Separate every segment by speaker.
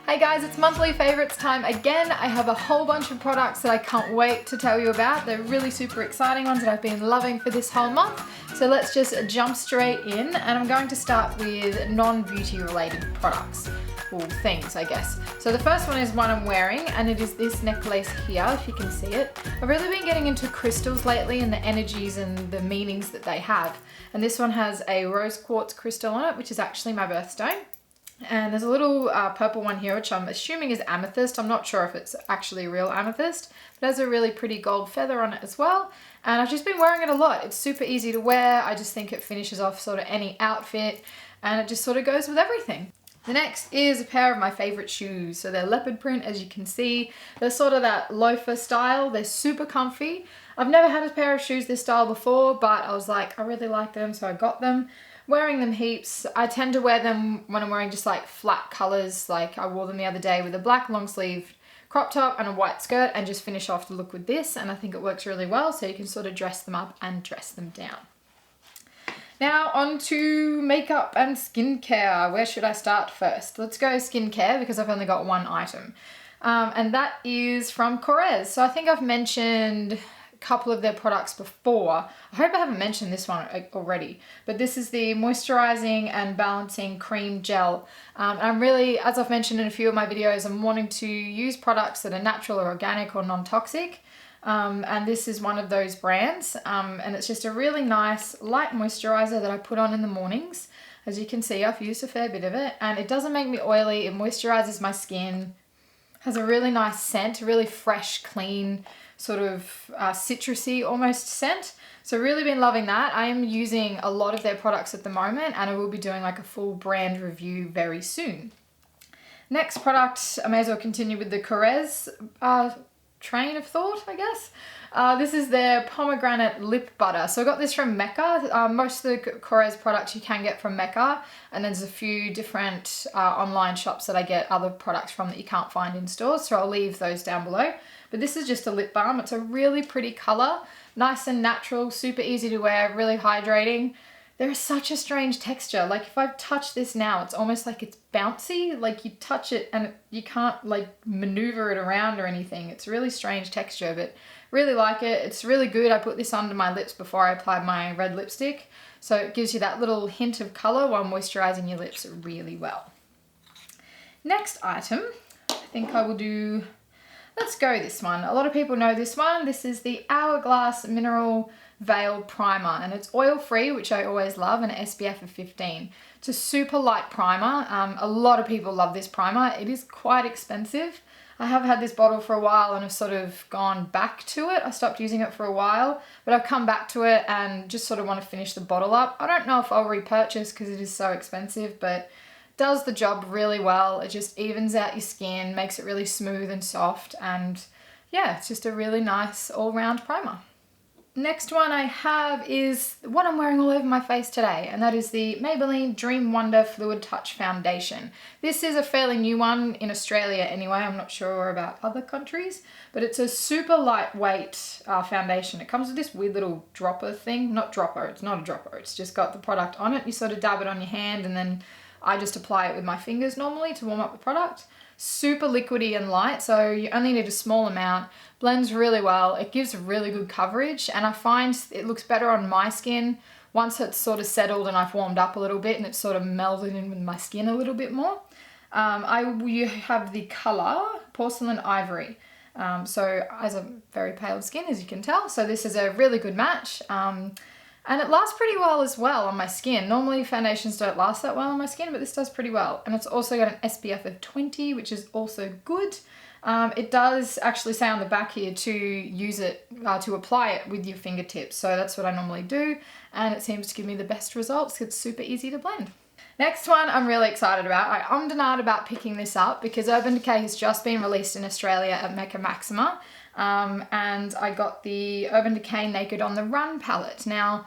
Speaker 1: Hey guys, it's monthly favorites time again. I have a whole bunch of products that I can't wait to tell you about. They're really super exciting ones that I've been loving for this whole month. So let's just jump straight in, and I'm going to start with non-beauty related products. Or things, I guess. So the first one is one I'm wearing, and it is this necklace here, if you can see it. I've really been getting into crystals lately and the energies and the meanings that they have. And this one has a rose quartz crystal on it, which is actually my birthstone. And there's a little purple one here, which I'm assuming is amethyst. I'm not sure if it's actually real amethyst, but it has a really pretty gold feather on it as well. And I've just been wearing it a lot. It's super easy to wear. I just think it finishes off sort of any outfit, and it just sort of goes with everything. The next is a pair of my favorite shoes. So they're leopard print, as you can see. They're sort of that loafer style. They're super comfy. I've never had a pair of shoes this style before, but I was like, I really like them, so I got them. Wearing them heaps. I tend to wear them when I'm wearing just like flat colors. Like I wore them the other day with a black long sleeve crop top and a white skirt, and just finish off the look with this, and I think it works really well, so you can sort of dress them up and dress them down. Now on to makeup and skincare. Where should I start first? Let's go skincare because I've only got one item. And that is from Korres. So I think I've mentioned a couple of their products before. I hope I haven't mentioned this one already, but this is the moisturizing and balancing cream gel. I'm really, as I've mentioned in a few of my videos, I'm wanting to use products that are natural or organic or non-toxic. And this is one of those brands, and it's just a really nice light moisturizer that I put on in the mornings. As you can see, I've used a fair bit of it, and it doesn't make me oily. It moisturizes my skin, has a really nice scent, a really fresh, clean, sort of citrusy almost scent. So really been loving that. I am using a lot of their products at the moment, and I will be doing like a full brand review very soon. Next product, I may as well continue with the Korres train of thought, I guess. This is their pomegranate lip butter. So I got this from Mecca. Most of the Korres products you can get from Mecca, and there's a few different online shops that I get other products from that you can't find in stores, so I'll leave those down below. But this is just a lip balm. It's a really pretty color, nice and natural, super easy to wear, really hydrating. There is such a strange texture. Like if I touch this now, it's almost like it's bouncy. Like you touch it and you can't like maneuver it around or anything. It's a really strange texture, but really like it. It's really good. I put this under my lips before I applied my red lipstick. So it gives you that little hint of color while moisturizing your lips really well. Next item, I think I will do, let's go this one. A lot of people know this one. This is the Hourglass Mineral Veil Primer, and it's oil free, which I always love, and SPF of 15. It's a super light primer. A lot of people love this primer. It is quite expensive. I have had this bottle for a while and have sort of gone back to it. I stopped using it for a while, but I've come back to it and just sort of want to finish the bottle up. I don't know if I'll repurchase because it is so expensive, but does the job really well. It just evens out your skin, makes it really smooth and soft, and yeah, it's just a really nice all-round primer. Next one I have is what I'm wearing all over my face today, and that is the Maybelline Dream Wonder Fluid Touch Foundation. This is a fairly new one in Australia anyway. I'm not sure about other countries, but it's a super lightweight foundation. It comes with this weird little dropper thing. Not dropper, it's not a dropper. It's just got the product on it. You sort of dab it on your hand, and then I just apply it with my fingers normally to warm up the product. Super liquidy and light, so you only need a small amount. Blends really well. It gives really good coverage, and I find it looks better on my skin once it's sort of settled and I've warmed up a little bit and it's sort of melded in with my skin a little bit more. You have the color Porcelain Ivory. So I have a very pale skin, as you can tell, so this is a really good match. And it lasts pretty well as well on my skin. Normally foundations don't last that well on my skin, but this does pretty well. And it's also got an SPF of 20, which is also good. It does actually say on the back here to use it, to apply it with your fingertips. So that's what I normally do. And it seems to give me the best results. It's super easy to blend. Next one I'm really excited about. I ummed and ahed about picking this up because Urban Decay has just been released in Australia at Mecca Maxima. And I got the Urban Decay Naked on the Run palette. Now,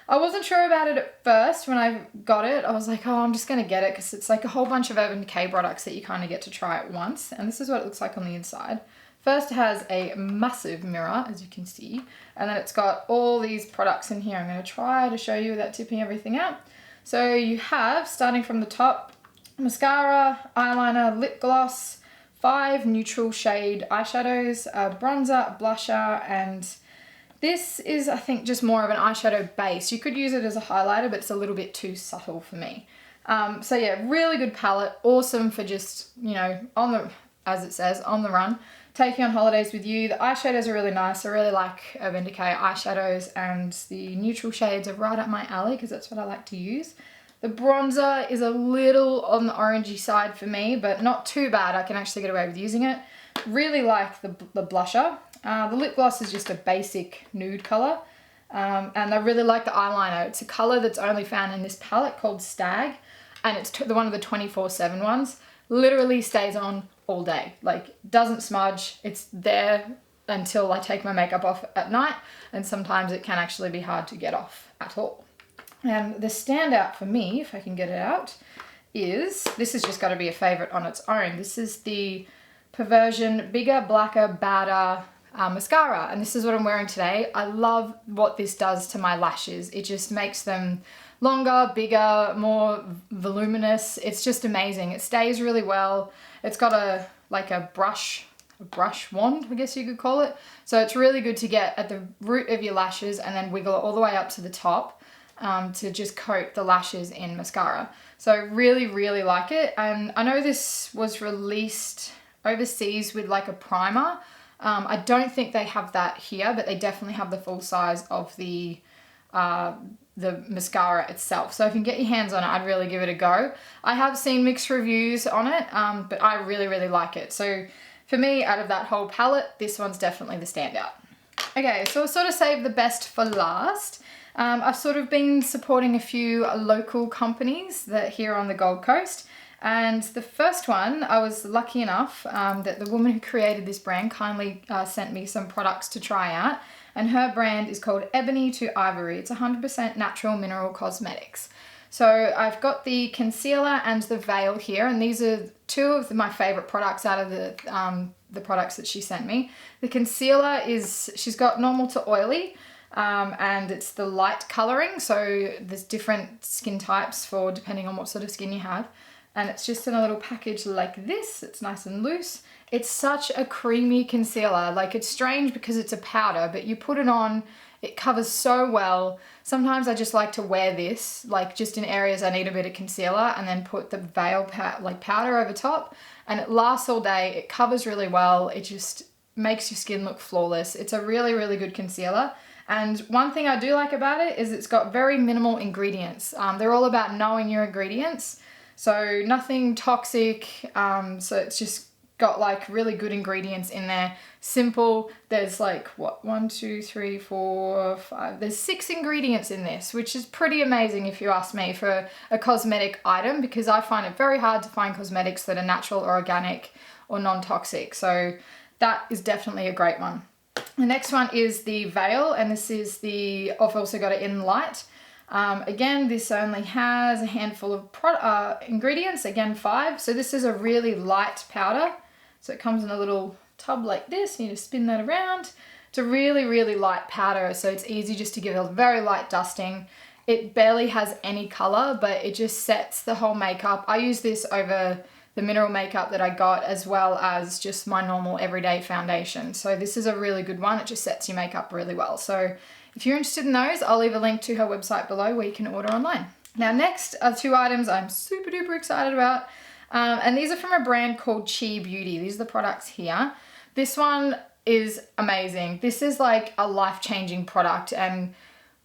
Speaker 1: I wasn't sure about it at first when I got it. I was like, oh, I'm just going to get it because it's like a whole bunch of Urban Decay products that you kind of get to try at once. And this is what it looks like on the inside. First, it has a massive mirror, as you can see. And then it's got all these products in here. I'm going to try to show you without tipping everything out. So you have, starting from the top, mascara, eyeliner, lip gloss, 5 neutral shade eyeshadows, a bronzer, a blusher, and this is, I think, just more of an eyeshadow base. You could use it as a highlighter, but it's a little bit too subtle for me. So yeah, really good palette. Awesome for just, you know, on the, as it says, on the run. Taking on holidays with you. The eyeshadows are really nice. I really like Urban Decay eyeshadows, and the neutral shades are right up my alley because that's what I like to use. The bronzer is a little on the orangey side for me, but not too bad. I can actually get away with using it. Really like the blusher. The lip gloss is just a basic nude color. And I really like the eyeliner. It's a color that's only found in this palette called Stag, and it's one of the 24/7 ones. Literally stays on all day. Like, doesn't smudge. It's there until I take my makeup off at night, and sometimes it can actually be hard to get off at all. And the standout for me, if I can get it out, is, this has just got to be a favorite on its own. This is the Perversion Bigger, Blacker, Badder mascara, and this is what I'm wearing today. I love what this does to my lashes. It just makes them longer, bigger, more voluminous. It's just amazing. It stays really well. It's got a brush wand, I guess you could call it. So it's really good to get at the root of your lashes and then wiggle it all the way up to the top to just coat the lashes in mascara. So really, really like it. And I know this was released overseas with like a primer. I don't think they have that here, but they definitely have the full size of the mascara itself. So if you can get your hands on it, I'd really give it a go. I have seen mixed reviews on it, but I really, really like it. So for me, out of that whole palette, this one's definitely the standout. Okay, so I'll sort of save the best for last. I've sort of been supporting a few local companies that here on the Gold Coast. And the first one, I was lucky enough that the woman who created this brand kindly sent me some products to try out. And her brand is called Ebony to Ivory. It's 100% natural mineral cosmetics. So I've got the concealer and the veil here, and these are two of my favorite products out of the products that she sent me. The concealer is, she's got normal to oily, and it's the light coloring. So there's different skin types for depending on what sort of skin you have. And it's just in a little package like this. It's nice and loose. It's such a creamy concealer. Like, it's strange because it's a powder, but you put it on, it covers so well. Sometimes I just like to wear this, like just in areas I need a bit of concealer, and then put the veil powder over top, and it lasts all day. It covers really well. It just makes your skin look flawless. It's a really, really good concealer. And one thing I do like about it is it's got very minimal ingredients. They're all about knowing your ingredients. So nothing toxic, so it's just got like really good ingredients in there. Simple, there's like, what, 1, 2, 3, 4, 5, there's 6 ingredients in this, which is pretty amazing if you ask me for a cosmetic item, because I find it very hard to find cosmetics that are natural or organic or non-toxic. So that is definitely a great one. The next one is the veil, and this is I've also got it in light. Again, this only has a handful of ingredients, again 5. So this is a really light powder. So it comes in a little tub like this, you just spin that around. It's a really, really light powder, so it's easy just to give a very light dusting. It barely has any color, but it just sets the whole makeup. I use this over the mineral makeup that I got, as well as just my normal everyday foundation. So this is a really good one. It just sets your makeup really well. So if you're interested in those, I'll leave a link to her website below where you can order online. Now next are 2 items I'm super duper excited about. And these are from a brand called Chi Beauty. These are the products here. This one is amazing. This is like a life-changing product, and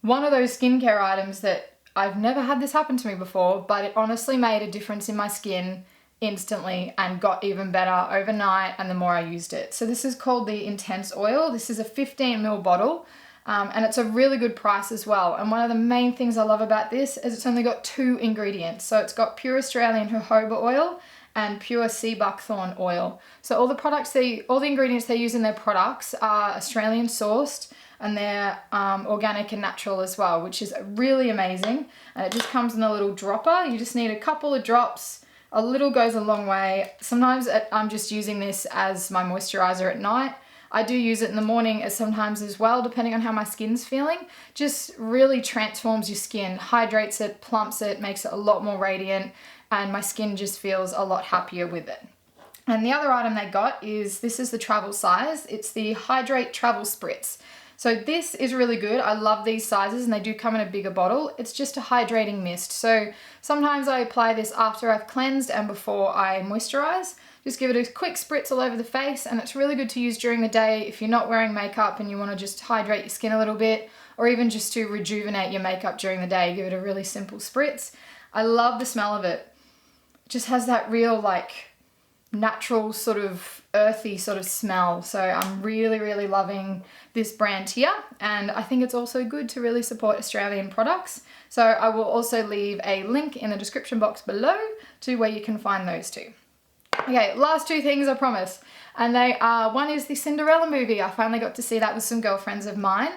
Speaker 1: one of those skincare items that I've never had this happen to me before, but it honestly made a difference in my skin instantly and got even better overnight and the more I used it. So this is called the Intense Oil. This is a 15 ml bottle. And it's a really good price as well. And one of the main things I love about this is it's only got 2 ingredients. So it's got pure Australian jojoba oil and pure sea buckthorn oil. So all the ingredients they use in their products are Australian sourced, and they're organic and natural as well, which is really amazing. And it just comes in a little dropper. You just need a couple of drops. A little goes a long way. Sometimes I'm just using this as my moisturizer at night. I do use it in the morning sometimes as well, depending on how my skin's feeling. Just really transforms your skin, hydrates it, plumps it, makes it a lot more radiant. and my skin just feels a lot happier with it. And the other item they got is, this is the travel size. It's the Hydrate Travel Spritz. So this is really good. I love these sizes and they do come in a bigger bottle. It's just a hydrating mist. So sometimes I apply this after I've cleansed and before I moisturize. Just give it a quick spritz all over the face, and it's really good to use during the day if you're not wearing makeup and you want to just hydrate your skin a little bit, or even just to rejuvenate your makeup during the day. Give it a really simple spritz. I love the smell of it. It just has that real like natural sort of earthy sort of smell. So I'm really, really loving this brand here, and I think it's also good to really support Australian products. So I will also leave a link in the description box below to where you can find those two. Okay, last two things, I promise. And they are, one is the Cinderella movie. I finally got to see that with some girlfriends of mine.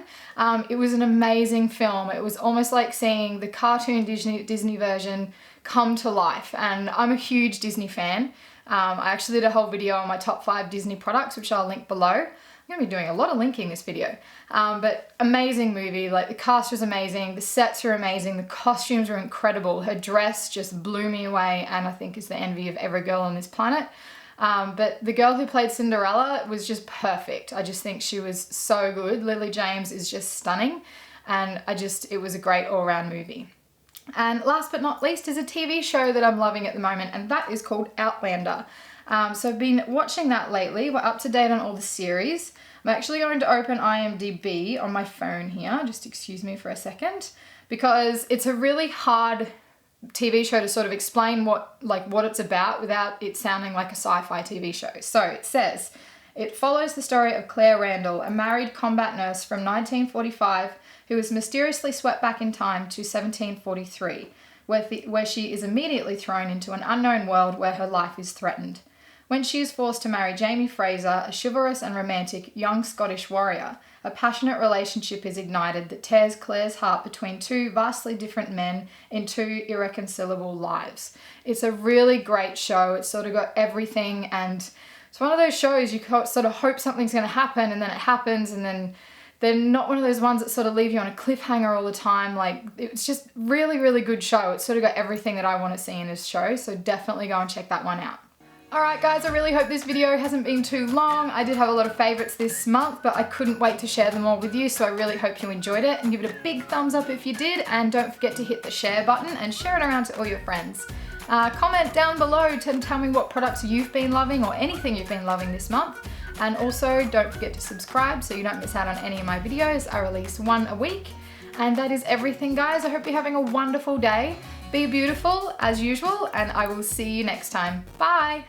Speaker 1: It was an amazing film. It was almost like seeing the cartoon Disney version come to life. And I'm a huge Disney fan. I actually did a whole video on my top 5 Disney products, which I'll link below. I'm gonna be doing a lot of linking this video. But amazing movie, like the cast was amazing, the sets are amazing, the costumes are incredible. Her dress just blew me away and I think is the envy of every girl on this planet. But the girl who played Cinderella was just perfect. I just think she was so good. Lily James is just stunning, and it was a great all-round movie. And last but not least is a TV show that I'm loving at the moment, and that is called Outlander. So I've been watching that lately. We're up to date on all the series. I'm actually going to open IMDb on my phone here. Just excuse me for a second, because it's a really hard TV show to sort of explain what it's about without it sounding like a sci-fi TV show. So it says, it follows the story of Claire Randall, a married combat nurse from 1945 who is mysteriously swept back in time to 1743, where she is immediately thrown into an unknown world where her life is threatened. When she is forced to marry Jamie Fraser, a chivalrous and romantic young Scottish warrior, a passionate relationship is ignited that tears Claire's heart between two vastly different men in two irreconcilable lives. It's a really great show. It's sort of got everything, and it's one of those shows you sort of hope something's going to happen, and then it happens, and then they're not one of those ones that sort of leave you on a cliffhanger all the time. Like, it's just really, really good show. It's sort of got everything that I want to see in this show, so definitely go and check that one out. Alright guys, I really hope this video hasn't been too long. I did have a lot of favourites this month, but I couldn't wait to share them all with you, so I really hope you enjoyed it, and give it a big thumbs up if you did, and don't forget to hit the share button and share it around to all your friends. Comment down below to tell me what products you've been loving, or anything you've been loving this month. And also don't forget to subscribe so you don't miss out on any of my videos. I release one a week. And that is everything, guys. I hope you're having a wonderful day. Be beautiful as usual, and I will see you next time. Bye.